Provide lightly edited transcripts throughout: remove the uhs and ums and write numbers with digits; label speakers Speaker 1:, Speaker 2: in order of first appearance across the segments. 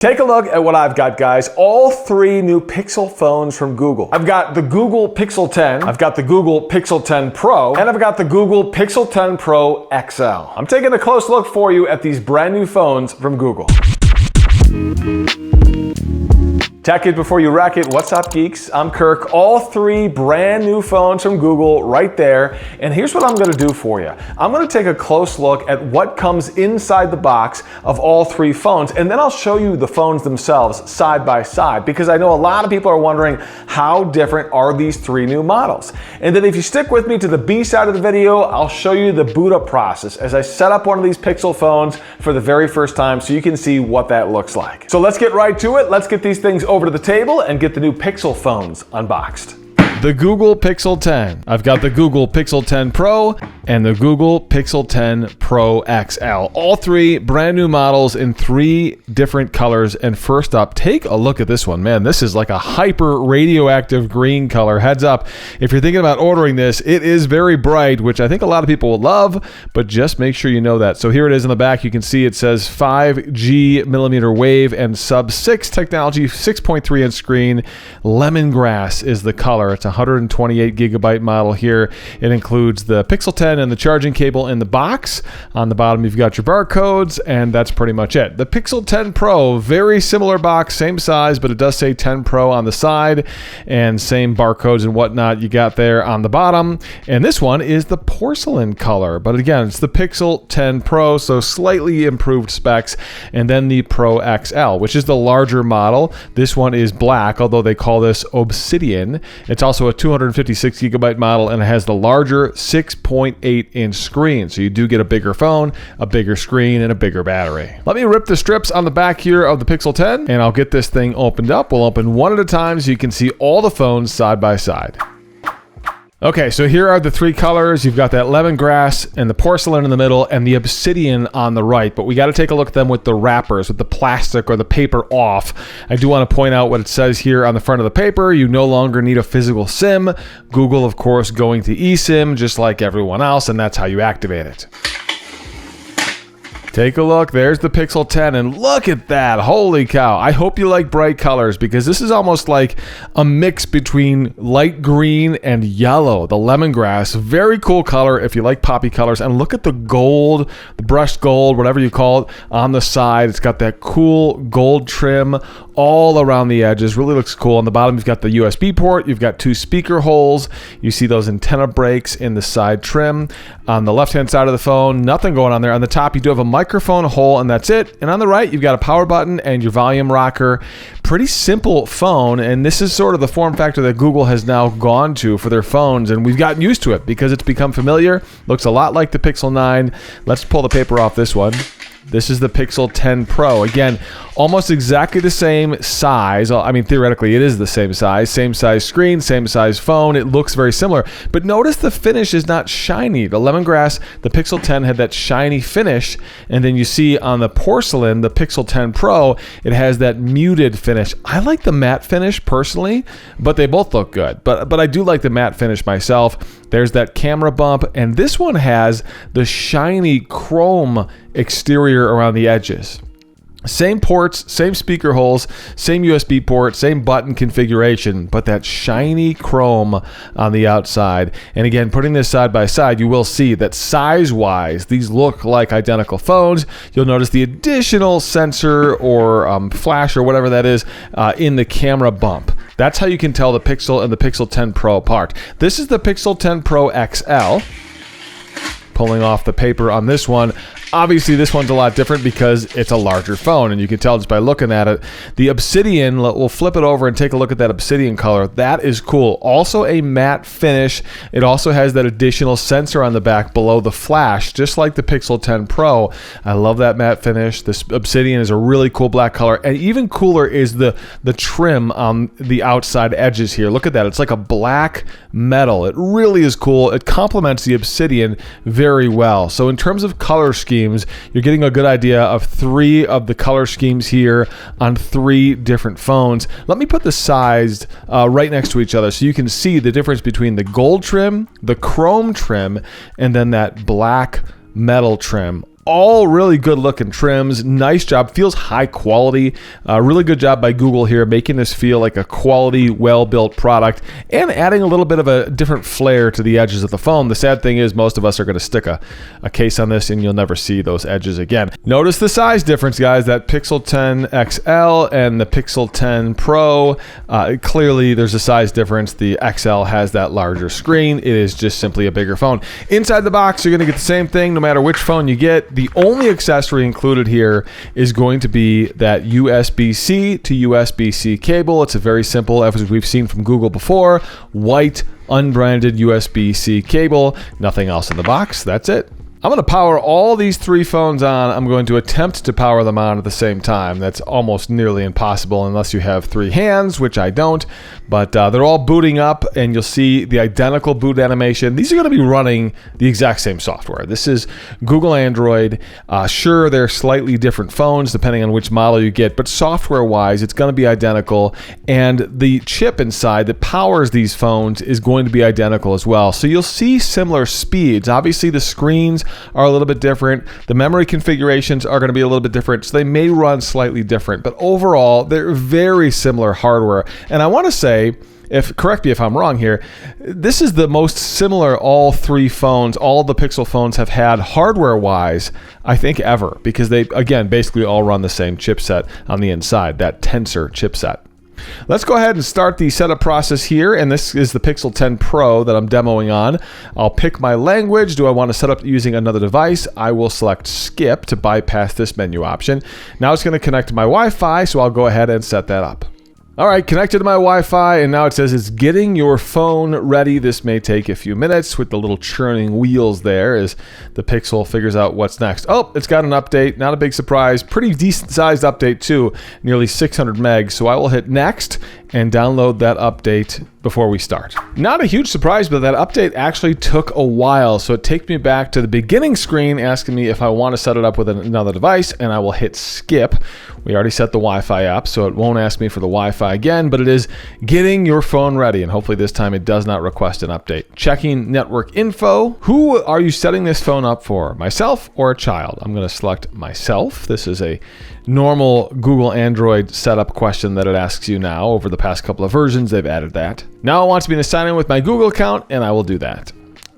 Speaker 1: Take a look at what I've got, guys. All three new Pixel phones from Google. I've got the Google Pixel 10, I've got the Google Pixel 10 Pro, and I've got the Google Pixel 10 Pro XL. I'm taking a close look for you at these brand new phones from Google. Tech it before you wreck it. What's up, geeks? I'm Kirk. All three brand new phones from Google right there. And here's what I'm going to do for you. I'm going to take a close look at what comes inside the box of all three phones, and then I'll show you the phones themselves side by side, because I know a lot of people are wondering how different are these three new models. And then if you stick with me to the B side of the video, I'll show you the boot up process as I set up one of these Pixel phones for the very first time so you can see what that looks like. So let's get right to it. Let's get these things over to the table and get the new Pixel phones unboxed. The Google Pixel 10. I've got the Google Pixel 10 Pro and the Google Pixel 10 Pro XL. All three brand new models in three different colors. And first up, take a look at this one. Man, this is like a hyper radioactive green color. Heads up, if you're thinking about ordering this, it is very bright, which I think a lot of people will love, but just make sure you know that. So here it is in the back. You can see it says 5G millimeter wave and sub 6 technology, 6.3 inch screen. Lemongrass is the color. It's a 128 gigabyte model here. It includes the Pixel 10 and the charging cable in the box. On the bottom, you've got your barcodes, and that's pretty much it. The Pixel 10 Pro, very similar box, same size, but it does say 10 Pro on the side, and same barcodes and whatnot you got there on the bottom. And this one is the porcelain color, but again, it's the Pixel 10 Pro, so slightly improved specs. And then the Pro XL, which is the larger model. This one is black, although they call this Obsidian. It's also a 256 gigabyte model, and it has the larger 6.8 inch screen. So you do get a bigger phone, a bigger screen, and a bigger battery. Let me rip the strips on the back here of the Pixel 10, and I'll get this thing opened up. We'll open one at a time so you can see all the phones side by side. Okay, so here are the three colors. You've got that lemongrass and the porcelain in the middle and the obsidian on the right, but we got to take a look at them with the wrappers, with the plastic or the paper off. I do want to point out what it says here on the front of the paper. You no longer need a physical SIM. Google, of course, going to eSIM just like everyone else, and that's how you activate it. Take a look, there's the Pixel 10, and look at that, holy cow. I hope you like bright colors, because this is almost like a mix between light green and yellow. The lemongrass, very cool color if you like poppy colors, and look at the gold, the brushed gold, whatever you call it, on the side. It's got that cool gold trim all around the edges, really looks cool. On the bottom, you've got the USB port, you've got two speaker holes, you see those antenna breaks in the side trim. On the left-hand side of the phone, nothing going on there. On the top, you do have a microphone hole, and that's it. And on the right, you've got a power button and your volume rocker. Pretty simple phone, and this is sort of the form factor that Google has now gone to for their phones, and we've gotten used to it because it's become familiar. Looks a lot like the Pixel 9. Let's pull the paper off this one. This is the Pixel 10 Pro. Again, almost exactly the same size. I mean, theoretically, it is the same size screen, same size phone. It looks very similar. But notice the finish is not shiny. The lemongrass, the Pixel 10 had that shiny finish. And then you see on the porcelain, the Pixel 10 Pro, it has that muted finish. I like the matte finish personally, but they both look good. But I do like the matte finish myself. There's that camera bump. And this one has the shiny chrome exterior around the edges. Same ports, same speaker holes, same USB port, same button configuration, but that shiny chrome on the outside. And again, putting this side by side, you will see that size-wise, these look like identical phones. You'll notice the additional sensor or flash or whatever that is in the camera bump. That's how you can tell the Pixel and the Pixel 10 Pro apart. This is the Pixel 10 Pro XL. Pulling off the paper on this one. Obviously, this one's a lot different because it's a larger phone, and you can tell just by looking at it. The Obsidian, we'll flip it over and take a look at that Obsidian color. That is cool. Also a matte finish. It also has that additional sensor on the back below the flash, just like the Pixel 10 Pro. I love that matte finish. This Obsidian is a really cool black color, and even cooler is the trim on the outside edges here. Look at that. It's like a black metal. It really is cool. It complements the Obsidian very well. So in terms of color scheme, you're getting a good idea of three of the color schemes here on three different phones. Let me put the size right next to each other so you can see the difference between the gold trim, the chrome trim, and then that black metal trim. All really good looking trims. Nice job. Feels high quality. Really good job by Google here, making this feel like a quality, well-built product and adding a little bit of a different flair to the edges of the phone. The sad thing is most of us are going to stick a case on this and you'll never see those edges again. Notice the size difference, guys. That Pixel 10 XL and the Pixel 10 Pro. Clearly, there's a size difference. The XL has that larger screen. It is just simply a bigger phone. Inside the box, you're going to get the same thing no matter which phone you get. The only accessory included here is going to be that USB-C to USB-C cable. It's a very simple, as we've seen from Google before, white, unbranded USB-C cable. Nothing else in the box. That's it. I'm going to power all these 3 phones on. I'm going to attempt to power them on at the same time. That's almost nearly impossible unless you have 3 hands, which I don't. But they're all booting up, and you'll see the identical boot animation. These are going to be running the exact same software. This is Google Android. Sure, they're slightly different phones depending on which model you get, but software-wise, it's going to be identical. And the chip inside that powers these phones is going to be identical as well. So you'll see similar speeds. Obviously, the screens are a little bit different. The memory configurations are going to be a little bit different, so they may run slightly different. But overall, they're very similar hardware. And I want to say, correct me if I'm wrong here, this is the most similar all 3 phones, all the Pixel phones have had hardware-wise, I think ever, because they, again, basically all run the same chipset on the inside, that Tensor chipset. Let's go ahead and start the setup process here, and this is the Pixel 10 Pro that I'm demoing on. I'll pick my language. Do I want to set up using another device? I will select skip to bypass this menu option. Now it's going to connect to my Wi-Fi, so I'll go ahead and set that up. All right, connected to my Wi-Fi, and now it says it's getting your phone ready. This may take a few minutes with the little churning wheels there as the Pixel figures out what's next. Oh, it's got an update. Not a big surprise. Pretty decent sized update too, nearly 600 megs. So I will hit next and download that update before we start. Not a huge surprise, but that update actually took a while. So it takes me back to the beginning screen asking me if I want to set it up with another device, and I will hit skip. We already set the Wi-Fi up, so it won't ask me for the Wi-Fi again, but it is getting your phone ready, and hopefully this time it does not request an update. Checking network info. Who are you setting this phone up for? Myself or a child? I'm going to select myself. This is a normal Google Android setup question that it asks you now. Over the past couple of versions, they've added that. Now it wants me to sign in with my Google account, and I will do that.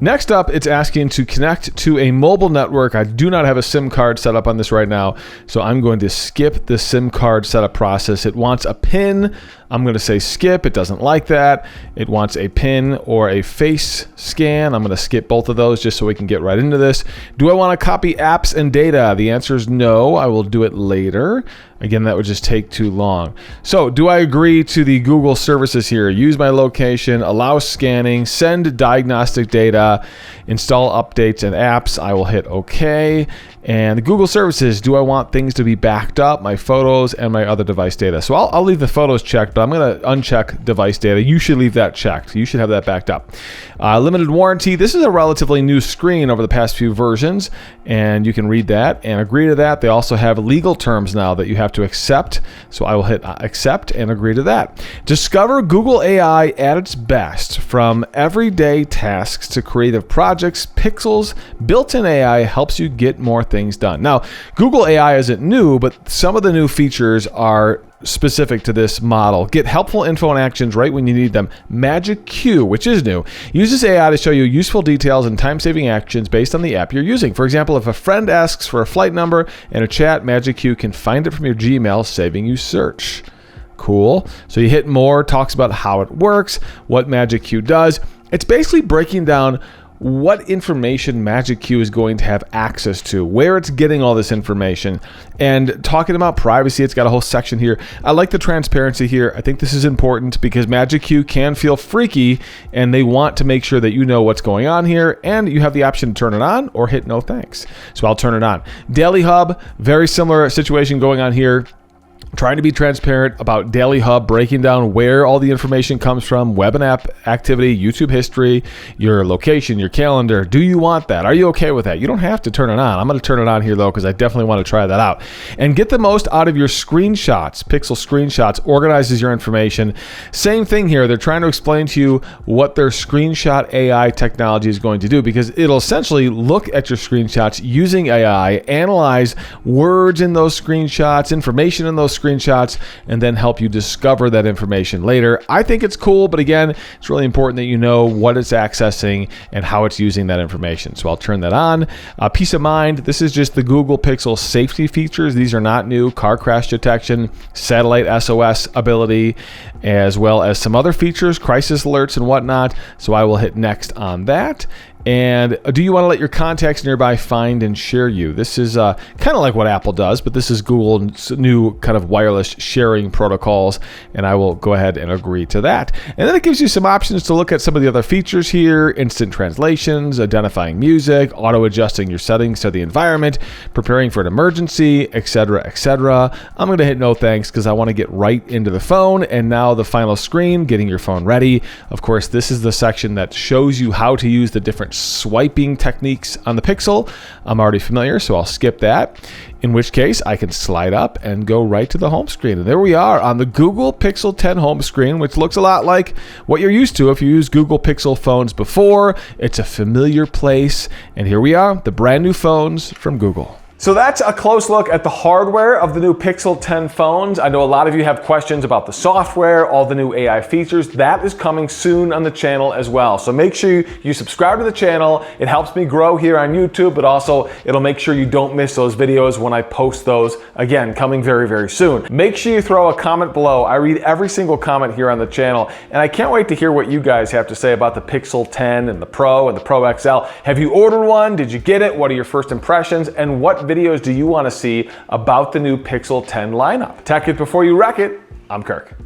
Speaker 1: Next up, it's asking to connect to a mobile network. I do not have a SIM card set up on this right now, so I'm going to skip the SIM card setup process. It wants a PIN. I'm going to say skip. It doesn't like that. It wants a PIN or a face scan. I'm going to skip both of those just so we can get right into this. Do I want to copy apps and data? The answer is no. I will do it later. Again, that would just take too long. So do I agree to the Google services here? Use my location, allow scanning, send diagnostic data, install updates and apps. I will hit OK. And the Google services, do I want things to be backed up, my photos and my other device data? So I'll leave the photos checked, but I'm going to uncheck device data. You should leave that checked. You should have that backed up. Limited warranty. This is a relatively new screen over the past few versions, and you can read that and agree to that. They also have legal terms now that you have to accept. So I will hit accept and agree to that. Discover Google AI at its best. From everyday tasks to creative projects, Pixel's built-in AI helps you get more things done. Now, Google AI isn't new, but some of the new features are specific to this model. Get helpful info and actions right when you need them. Magic Q, which is new, uses AI to show you useful details and time-saving actions based on the app you're using. For example, if a friend asks for a flight number in a chat, Magic Q can find it from your Gmail, saving you search. Cool. So you hit more, talks about how it works, what Magic Q does. It's basically breaking down what information Magic Q is going to have access to, where it's getting all this information, and talking about privacy. It's got a whole section here. I like the transparency here. I think this is important because Magic Q can feel freaky, and they want to make sure that you know what's going on here, and you have the option to turn it on or hit no thanks. So I'll turn it on. Daily Hub, very similar situation going on here. trying to be transparent about Daily Hub, breaking down where all the information comes from, web and app activity, YouTube history, your location, your calendar. Do you want that? Are you okay with that? You don't have to turn it on. I'm going to turn it on here though, because I definitely want to try that out. And get the most out of your screenshots. Pixel screenshots organizes your information. Same thing here. They're trying to explain to you what their screenshot AI technology is going to do, because it'll essentially look at your screenshots using AI, analyze words in those screenshots, information in those screenshots, and then help you discover that information later. I think it's cool, but again, it's really important that you know what it's accessing and how it's using that information. So I'll turn that on. Peace of mind, this is just the Google Pixel safety features. These are not new. Car crash detection, satellite SOS ability, as well as some other features, crisis alerts and whatnot. So I will hit next on that. And do you want to let your contacts nearby find and share you? This is kind of like what Apple does, but this is Google's new kind of wireless sharing protocols, and I will go ahead and agree to that. And then it gives you some options to look at some of the other features here: instant translations, identifying music, auto-adjusting your settings to the environment, preparing for an emergency, etc., etc. I'm going to hit no thanks because I want to get right into the phone. And now the final screen, getting your phone ready. Of course, this is the section that shows you how to use the different swiping techniques on the Pixel. I'm already familiar, so I'll skip that. In which case, I can slide up and go right to the home screen. And there we are on the Google Pixel 10 home screen, which looks a lot like what you're used to if you used Google Pixel phones before. It's a familiar place. And here we are, the brand new phones from Google. So that's a close look at the hardware of the new Pixel 10 phones. I know a lot of you have questions about the software, all the new AI features. That is coming soon on the channel as well. So make sure you subscribe to the channel. It helps me grow here on YouTube, but also it'll make sure you don't miss those videos when I post those. Again, coming very, very soon. Make sure you throw a comment below. I read every single comment here on the channel, and I can't wait to hear what you guys have to say about the Pixel 10 and the Pro and the Pro XL. Have you ordered one? Did you get it? What are your first impressions? And what videos do you want to see about the new Pixel 10 lineup? Tech it before you wreck it. I'm Kirk.